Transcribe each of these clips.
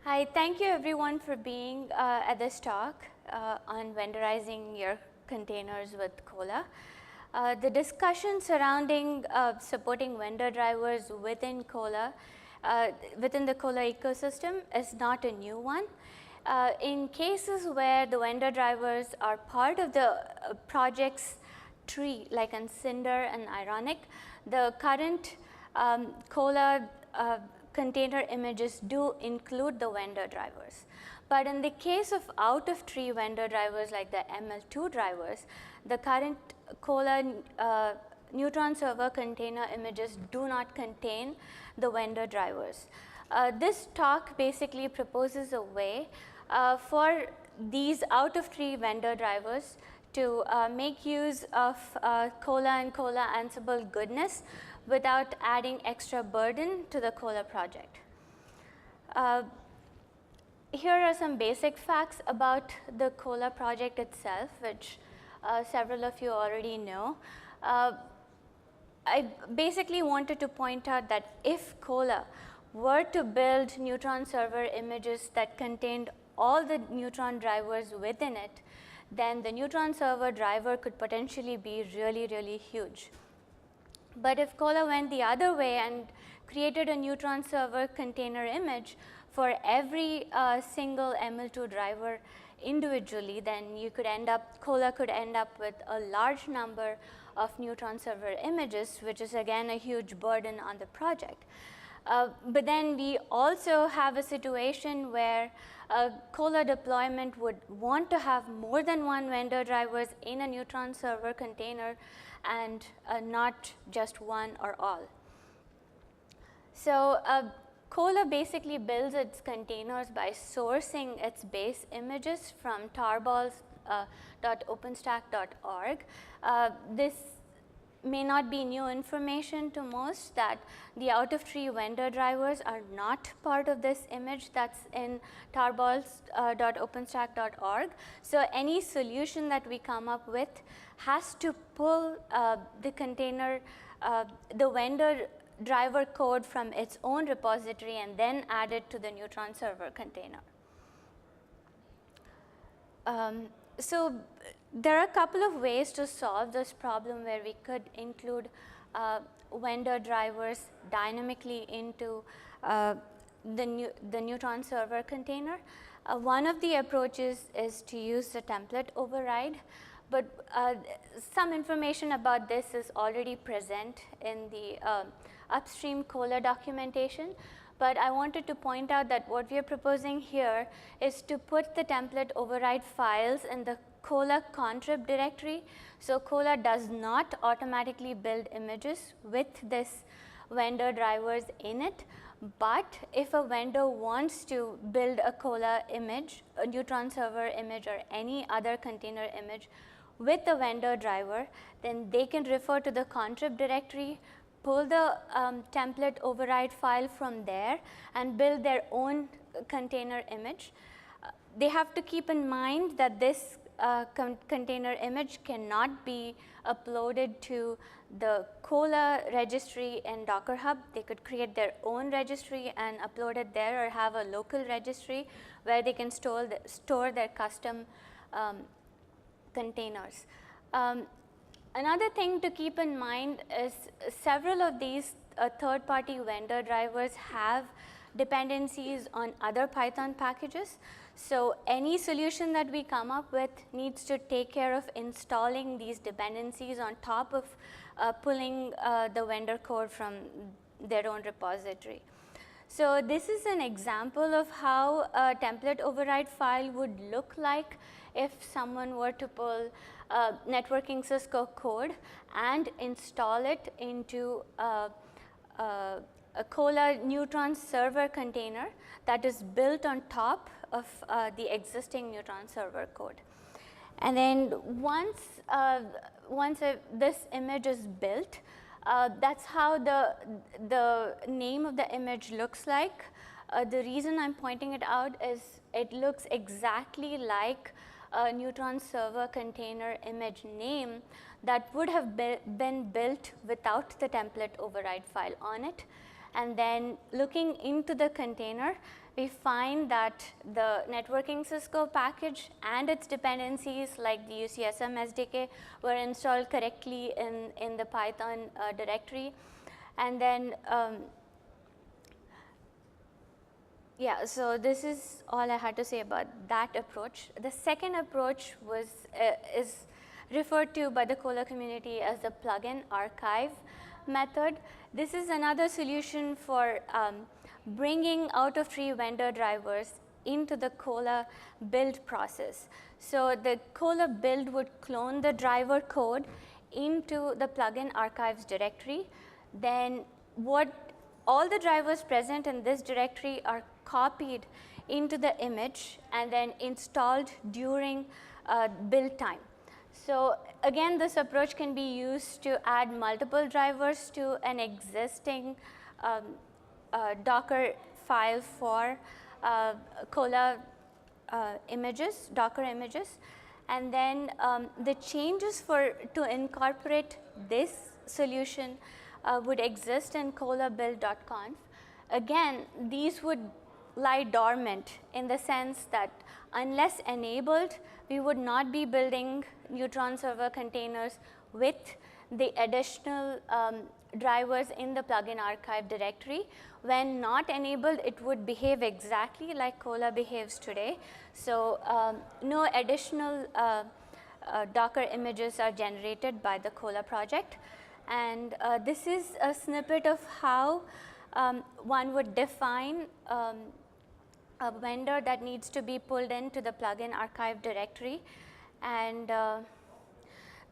Hi, thank you everyone for being at this talk on vendorizing your containers with Kolla. The discussion surrounding supporting vendor drivers within Kolla, within the Kolla ecosystem is not a new one. In cases where the vendor drivers are part of the project's tree, like in Cinder and Ironic, the current Kolla container images do include the vendor drivers. But in the case of out-of-tree vendor drivers like the ML2 drivers, the current Kolla Neutron server container images do not contain the vendor drivers. This talk basically proposes a way for these out-of-tree vendor drivers to make use of Kolla and Kolla Ansible goodness without adding extra burden to the Kolla project. Here are some basic facts about the Kolla project itself, which several of you already know. I basically wanted to point out that if Kolla were to build Neutron server images that contained all the Neutron drivers within it, then the Neutron server driver could potentially be really, really huge. But if Kolla went the other way and created a Neutron server container image for every single ML2 driver individually, then you could Kolla could end up with a large number of Neutron server images, which is again a huge burden on the project. But then we also have a situation where a Kolla deployment would want to have more than one vendor drivers in a Neutron server container and not just one or all. So Kolla basically builds its containers by sourcing its base images from tarballs.openstack.org. This may not be new information to most, that the out-of-tree vendor drivers are not part of this image that's in tarballs.openstack.org. So any solution that we come up with has to pull the container, the vendor driver code from its own repository and then add it to the Neutron server container. So there are a couple of ways to solve this problem where we could include vendor drivers dynamically into the Neutron server container. One of the approaches is to use the template override, but some information about this is already present in the upstream Kolla documentation. But I wanted to point out that what we are proposing here is to put the template override files in the Kolla contrib directory. So Kolla does not automatically build images with this vendor drivers in it. But if a vendor wants to build a Kolla image, a Neutron server image, or any other container image with the vendor driver, then they can refer to the contrib directory, pull the template override file from there, and build their own container image. They have to keep in mind that this container image cannot be uploaded to the Kolla registry in Docker Hub. They could create their own registry and upload it there, or have a local registry where they can store their custom containers. Another thing to keep in mind is several of these third-party vendor drivers have dependencies on other Python packages. So any solution that we come up with needs to take care of installing these dependencies on top of pulling the vendor code from their own repository. So this is an example of how a template override file would look like if someone were to pull networking Cisco code and install it into a Kolla Neutron server container that is built on top of the existing Neutron server code. And then once this image is built, that's how the name of the image looks like. The reason I'm pointing it out is it looks exactly like a Neutron server container image name that would have been built without the template override file on it. And then looking into the container, we find that the networking Cisco package and its dependencies like the UCSM SDK were installed correctly in the Python directory. And then, yeah, so this is all I had to say about that approach. The second approach is referred to by the Kolla community as the plugin archive method. This is another solution for bringing out-of-tree vendor drivers into the Kolla build process. So the Kolla build would clone the driver code into the plugin archives directory. Then all the drivers present in this directory are copied into the image and then installed during build time. So again, this approach can be used to add multiple drivers to an existing Docker file for Kolla images, Docker images. And then the changes to incorporate this solution would exist in kollabuild.conf. Again, these would lie dormant in the sense that unless enabled, we would not be building Neutron server containers with the additional drivers in the plugin archive directory. When not enabled, it would behave exactly like Kolla behaves today. So no additional Docker images are generated by the Kolla project. And this is a snippet of how one would define a vendor that needs to be pulled into the plugin archive directory. And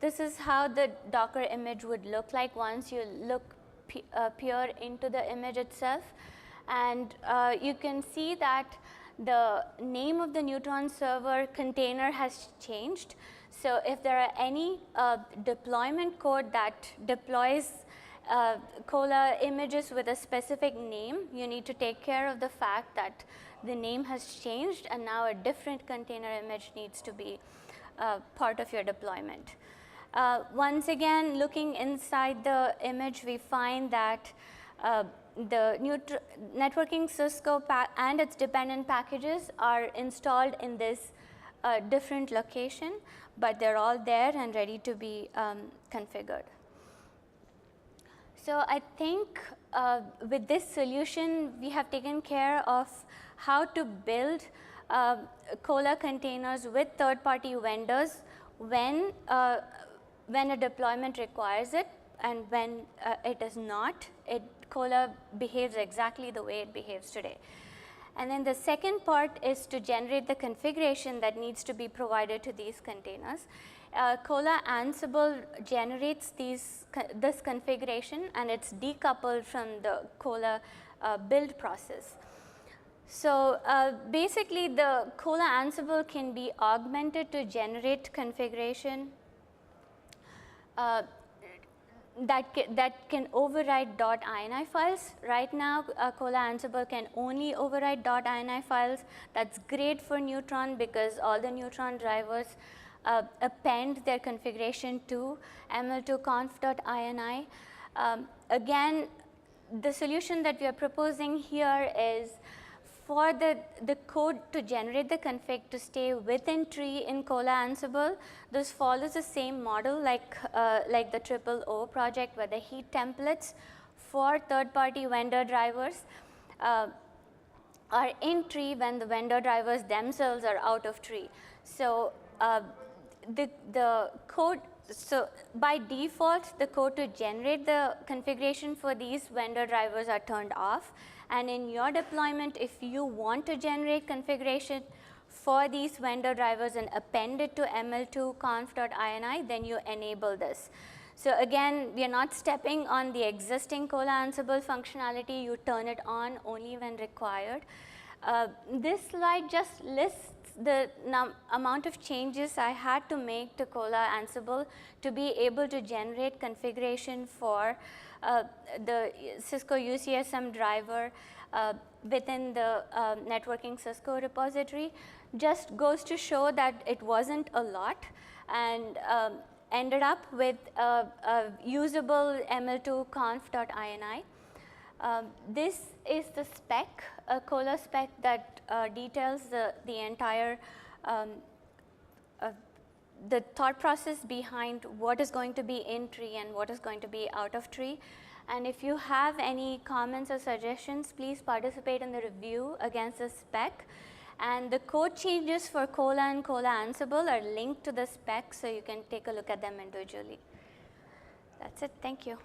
this is how the Docker image would look like once you peer into the image itself. And you can see that the name of the Neutron server container has changed. So if there are any deployment code that deploys Kolla images with a specific name, you need to take care of the fact that the name has changed and now a different container image needs to be part of your deployment. Once again, looking inside the image, we find that the networking Cisco and its dependent packages are installed in this different location, but they're all there and ready to be configured. So I think with this solution, we have taken care of how to build Kolla containers with third-party vendors when a deployment requires it, and when it does not, Kolla behaves exactly the way it behaves today. And then the second part is to generate the configuration that needs to be provided to these containers. Kolla Ansible generates this configuration, and it's decoupled from the Kolla build process. So basically, the Kolla Ansible can be augmented to generate configuration that can override .ini files. Right now, Kolla Ansible can only override .ini files. That's great for Neutron because all the Neutron drivers append their configuration to ml2conf.ini. Again, the solution that we are proposing here is for the code to generate the config to stay within tree in Kolla Ansible. This follows the same model like the OOO project, where the heat templates for third-party vendor drivers are in tree when the vendor drivers themselves are out of tree. So the code, so by default, the code to generate the configuration for these vendor drivers are turned off. And in your deployment, if you want to generate configuration for these vendor drivers and append it to ml2conf.ini, then you enable this. So again, we are not stepping on the existing Kolla Ansible functionality. You turn it on only when required. This slide just lists the amount of changes I had to make to Kolla Ansible to be able to generate configuration for the Cisco UCSM driver within the networking Cisco repository. Just goes to show that it wasn't a lot, and ended up with a usable ml2conf.ini. This is the spec, a Kolla spec that details the entire the thought process behind what is going to be in tree and what is going to be out of tree. And if you have any comments or suggestions, please participate in the review against the spec. And the code changes for Kolla and Kolla Ansible are linked to the spec, so you can take a look at them individually. That's it. Thank you.